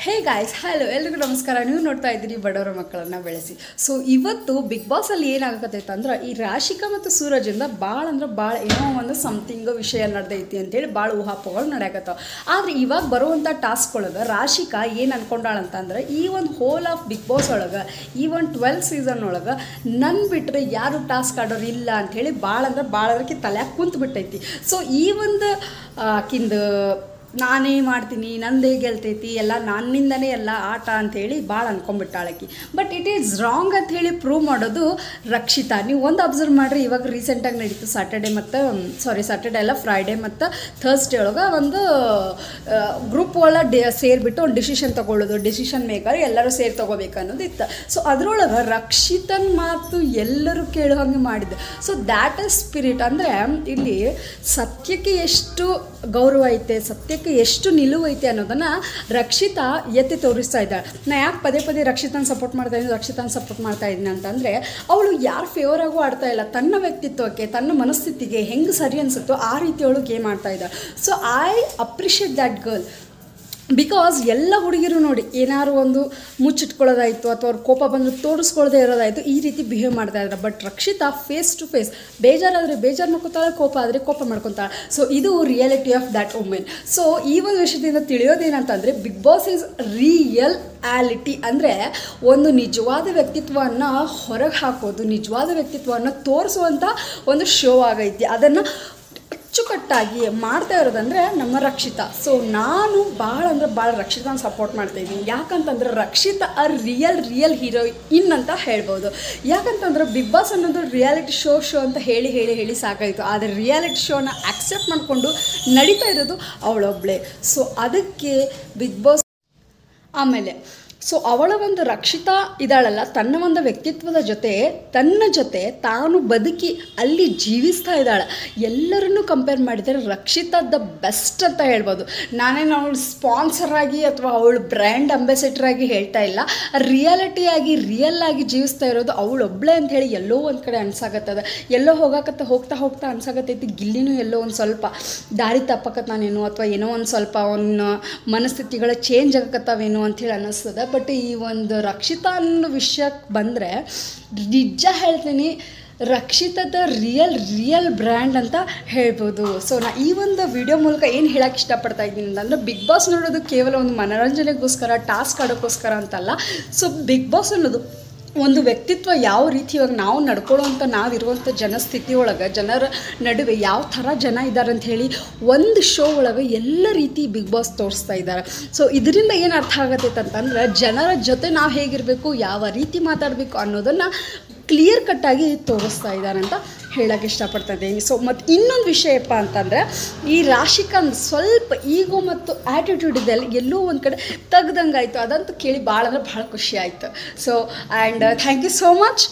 Hey guys, hello ಎಲ್ರಿಗೂ ನಮಸ್ಕಾರ. ನೀವು ನೋಡ್ತಾ ಇದ್ದೀರಿ ಬಡವರ ಮಕ್ಕಳನ್ನು ಬೆಳೆಸಿ. ಸೊ ಇವತ್ತು ಬಿಗ್ ಬಾಸಲ್ಲಿ ಏನಾಗತ್ತೈತೆ ಅಂದ್ರೆ ಈ ರಾಶಿಕಾ ಮತ್ತು ಸೂರಜಿಂದ ಭಾಳ ಅಂದ್ರೆ ಭಾಳ ಏನೋ ಒಂದು ಸಮಥಿಂಗ್ ವಿಷಯ ನಡೆದೈತಿ ಅಂತೇಳಿ ಭಾಳ ಊಹಾಪೋಗಳು ನಡೆಯಕತ್ತಾವ. ಆದರೆ ಇವಾಗ ಬರುವಂಥ ಟಾಸ್ಕ್ ಒಳಗೆ ರಾಶಿಕಾ ಏನು ಅಂದ್ಕೊಂಡಾಳಂತಂದ್ರೆ ಈ ಒಂದು ಹೋಲ್ ಆಫ್ ಬಿಗ್ ಬಾಸ್ ಒಳಗೆ ಈ ಒಂದು 12 ಸೀಸನ್ ಒಳಗೆ ನನ್ನ ಬಿಟ್ಟರೆ ಯಾರು ಟಾಸ್ಕ್ ಆಡೋರು ಇಲ್ಲ ಅಂಥೇಳಿ ಭಾಳ ಅಂದ್ರೆ ಭಾಳ ಅದಕ್ಕೆ ತಲೆಯಾಗ ಕುಂತು ಬಿಟ್ಟೈತಿ. ಸೊ ಈ ಒಂದು ಆಕಿಂದು ನಾನೇ ಮಾಡ್ತೀನಿ, ನಂದೇ ಗೆಲ್ತೈತಿ, ಎಲ್ಲ ನನ್ನಿಂದನೇ ಎಲ್ಲ ಆಟ ಅಂಥೇಳಿ ಭಾಳ ಅಂದ್ಕೊಂಡ್ಬಿಟ್ಟಾಳಕಿ. ಬಟ್ ಇಟ್ ಈಸ್ ರಾಂಗ್ ಅಂಥೇಳಿ ಪ್ರೂವ್ ಮಾಡೋದು ರಕ್ಷಿತಾ. ನೀವು ಒಂದು ಅಬ್ಸರ್ವ್ ಮಾಡಿರಿ, ಇವಾಗ ರೀಸೆಂಟಾಗಿ ನಡೀತು ಸಾಟರ್ಡೆ ಅಲ್ಲ, ಫ್ರೈಡೇ ಮತ್ತು ಥರ್ಸ್ಡೇ ಒಳಗೆ ಒಂದು ಗ್ರೂಪ್ ಒಳಗೆ ಸೇರಿಬಿಟ್ಟು ಒಂದು ಡಿಸಿಷನ್ ತೊಗೊಳ್ಳೋದು, ಡಿಸಿಷನ್ ಮೇಕರ್ ಎಲ್ಲರೂ ಸೇರಿ ತೊಗೋಬೇಕು ಅನ್ನೋದು ಇತ್ತು. ಸೊ ಅದರೊಳಗೆ ರಕ್ಷಿತನ ಮಾತು ಎಲ್ಲರೂ ಕೇಳೋ ಹಂಗೆ ಮಾಡಿದ್ದು. So that is spirit. ಅಂದರೆ ಇಲ್ಲಿ ಸತ್ಯಕ್ಕೆ ಎಷ್ಟು ಗೌರವ ಐತೆ, ಸತ್ಯಕ್ಕೆ ಎಷ್ಟು ನಿಲುವು ಐತೆ ಅನ್ನೋದನ್ನು ರಕ್ಷಿತಾ ಎತ್ತಿ ತೋರಿಸ್ತಾ ಇದ್ದಾಳೆ. ನಾ ಯಾಕೆ ಪದೇ ಪದೇ ರಕ್ಷಿತನ ಸಪೋರ್ಟ್ ಮಾಡ್ತಾ ಇದ್ದೀನಿ ಅಂತಂದರೆ ಅವಳು ಯಾರ ಫೇವರಾಗೂ ಆಡ್ತಾ ಇಲ್ಲ. ತನ್ನ ವ್ಯಕ್ತಿತ್ವಕ್ಕೆ, ತನ್ನ ಮನಸ್ಥಿತಿಗೆ ಹೆಂಗೆ ಸರಿ ಅನಿಸುತ್ತೋ ಆ ರೀತಿಯೊಳಗೆ ಗೇಮ್ ಆಡ್ತಾ ಇದ್ದಾಳೆ. So I appreciate that girl. Because ಎಲ್ಲ ಹುಡುಗಿರು ನೋಡಿ ಏನಾದ್ರು ಒಂದು ಮುಚ್ಚಿಟ್ಕೊಳ್ಳೋದಾಯಿತು ಅಥವಾ ಅವ್ರ ಕೋಪ ಬಂದು ತೋರಿಸ್ಕೊಳ್ಳದೆ ಇರೋದಾಯಿತು, ಈ ರೀತಿ ಬಿಹೇವ್ ಮಾಡ್ತಾ ಇದ್ದಾರೆ. But Rakshita face to face ಬೇಜಾರಾದರೆ ಬೇಜಾರು ಮಾಡ್ಕೊತಾಳೆ, ಕೋಪ ಆದರೆ ಕೋಪ ಮಾಡ್ಕೊತಾಳೆ. ಸೊ ಇದು reality of that women. So ಈ ಒಂದು ವಿಷಯದಿಂದ ತಿಳಿಯೋದೇನಂತಂದರೆ ಬಿಗ್ ಬಾಸ್ ಈಸ್ ರಿಯಾಲಿಟಿ. ಅಂದರೆ ಒಂದು ನಿಜವಾದ ವ್ಯಕ್ತಿತ್ವವನ್ನು ಹೊರಗೆ ಹಾಕೋದು, ನಿಜವಾದ ವ್ಯಕ್ತಿತ್ವವನ್ನು ತೋರಿಸುವಂಥ ಒಂದು ಶೋ ಆಗೈತಿ. ಅದನ್ನು ಅಚ್ಚುಕಟ್ಟಾಗಿ ಮಾಡ್ತಾ ಇರೋದಂದರೆ ನಮ್ಮ ರಕ್ಷಿತಾ. ಸೊ ನಾನು ಭಾಳ ಅಂದ್ರೆ ಭಾಳ ರಕ್ಷಿತಾನ ಸಪೋರ್ಟ್ ಮಾಡ್ತಾಯಿದ್ದೀನಿ. ಯಾಕಂತಂದ್ರೆ ರಕ್ಷಿತಾ ರಿಯಲ್ ಹೀರೋಯಿನ್ ಅಂತ ಹೇಳ್ಬೋದು. ಯಾಕಂತಂದ್ರೆ ಬಿಗ್ ಬಾಸ್ ಅನ್ನೋದು ರಿಯಾಲಿಟಿ ಶೋ ಅಂತ ಹೇಳಿ ಸಾಕಾಯಿತು. ಆದರೆ ರಿಯಾಲಿಟಿ ಶೋನ ಆಕ್ಸೆಪ್ಟ್ ಮಾಡಿಕೊಂಡು ನಡೀತಾ ಇರೋದು ಅವಳೊಬ್ಬಳೇ. ಸೊ ಅದಕ್ಕೆ ಬಿಗ್ ಬಾಸ್ ಆಮೇಲೆ ಅವಳ ಒಂದು ರಕ್ಷಿತಾ ಇದ್ದಾಳಲ್ಲ, ತನ್ನ ಒಂದು ವ್ಯಕ್ತಿತ್ವದ ತನ್ನ ಜೊತೆ ತಾನು ಬದುಕಿ ಅಲ್ಲಿ ಜೀವಿಸ್ತಾ ಇದ್ದಾಳೆ. ಎಲ್ಲರನ್ನೂ ಕಂಪೇರ್ ಮಾಡಿದರೆ ರಕ್ಷಿತಾ ದ ಬೆಸ್ಟ್ ಅಂತ ಹೇಳ್ಬೋದು. ನಾನೇನು ಅವಳು ಸ್ಪಾನ್ಸರ್ ಆಗಿ ಅಥವಾ ಅವಳು ಬ್ರ್ಯಾಂಡ್ ಅಂಬಾಸಿಡರ್ ಆಗಿ ಹೇಳ್ತಾ ಇಲ್ಲ. ರಿಯಾಲಿಟಿಯಾಗಿ ರಿಯಲ್ ಆಗಿ ಜೀವಿಸ್ತಾ ಇರೋದು ಅವಳೊಬ್ಬಳೇ ಅಂತ ಹೇಳಿ ಎಲ್ಲೋ ಒಂದು ಕಡೆ ಅನ್ಸಾಕತ್ತದ. ಎಲ್ಲೋ ಹೋಗ್ತಾ ಅನ್ಸಾಕತ್ತೈತಿ ಗಿಲ್ಲಿನೂ ಎಲ್ಲೋ ಒಂದು ಸ್ವಲ್ಪ ದಾರಿ ತಪ್ಪಕತ್ತಾನೇನೋ ಅಥವಾ ಏನೋ ಒಂದು ಸ್ವಲ್ಪ ಅವನ ಮನಸ್ಥಿತಿಗಳ ಚೇಂಜ್ ಆಗಕತ್ತಾವೇನೋ ಅಂಥೇಳಿ ಅನ್ನಿಸ್ತದೆ. ಬಟ್ ಈ ಒಂದು ರಕ್ಷಿತಾ ಅನ್ನೋ ವಿಷಯಕ್ಕೆ ಬಂದರೆ ನಿಜ ಹೇಳ್ತೀನಿ, ರಕ್ಷಿತಾದ ರಿಯಲ್ ಬ್ರ್ಯಾಂಡ್ ಅಂತ ಹೇಳ್ಬೋದು. ಸೊ ನಾ ಈ ಒಂದು ವಿಡಿಯೋ ಮೂಲಕ ಏನು ಹೇಳೋಕ್ಕೆ ಇಷ್ಟಪಡ್ತಾ ಇದ್ದೀನಿ ಅಂತಂದರೆ ಬಿಗ್ ಬಾಸ್ ನೋಡೋದು ಕೇವಲ ಒಂದು ಮನೋರಂಜನೆಗೋಸ್ಕರ, ಟಾಸ್ಕ್ ಆಡೋಕ್ಕೋಸ್ಕರ ಅಂತಲ್ಲ. ಸೊ ಬಿಗ್ ಬಾಸ್ ಅನ್ನೋದು ಒಂದು ವ್ಯಕ್ತಿತ್ವ ಯಾವ ರೀತಿ ಇವಾಗ ನಾವು ನಡ್ಕೊಳ್ಳೋವಂಥ ನಾವಿರುವಂಥ ಜನಸ್ಥಿತಿ ಒಳಗೆ ಜನರ ನಡುವೆ ಯಾವ ಥರ ಜನ ಇದ್ದಾರೆ ಅಂಥೇಳಿ ಒಂದು ಶೋ ಒಳಗೆ ಎಲ್ಲ ರೀತಿ ಬಿಗ್ ಬಾಸ್ ತೋರಿಸ್ತಾ ಇದ್ದಾರೆ. ಸೊ ಇದರಿಂದ ಏನು ಅರ್ಥ ಆಗತ್ತೈತೆ ಅಂತಂದ್ರೆ ಜನರ ಜೊತೆ ನಾವು ಹೇಗಿರಬೇಕು, ಯಾವ ರೀತಿ ಮಾತಾಡಬೇಕು ಅನ್ನೋದನ್ನು ಕ್ಲಿಯರ್ ಕಟ್ಟಾಗಿ ತೋರಿಸ್ತಾ ಇದ್ದಾರೆ ಅಂತ ಹೇಳೋಕ್ಕೆ ಇಷ್ಟಪಡ್ತಾ ಇದ್ದೀನಿ. ಸೊ ಮತ್ತು ಇನ್ನೊಂದು ವಿಷಯಪ್ಪ ಅಂತಂದರೆ ಈ ರಾಶಿಕಾಂದ್ ಸ್ವಲ್ಪ ಈಗೋ ಮತ್ತು ಆ್ಯಟಿಟ್ಯೂಡ್ ಇದೆ, ಎಲ್ಲೋ ಒಂದು ಕಡೆ ತೆಗ್ದಂಗಾಯಿತು. ಅದಂತೂ ಕೇಳಿ ಭಾಳ ಅಂದ್ರೆ ಭಾಳ ಖುಷಿ ಆಯಿತು. So and thank you so much.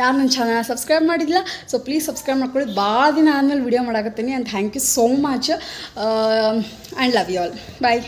ಯಾರು ನನ್ನ ಚಾನಲ್ ಸಬ್ಸ್ಕ್ರೈಬ್ ಮಾಡಿಲ್ಲ, ಸೊ ಪ್ಲೀಸ್ ಸಬ್ಸ್ಕ್ರೈಬ್ ಮಾಡ್ಕೊಳ್ಳಿ. ಭಾಳ ದಿನ ಆದಮೇಲೆ ವಿಡಿಯೋ ಮಾಡಾಕತ್ತೀನಿ. And thank you so much and love you all. Bye.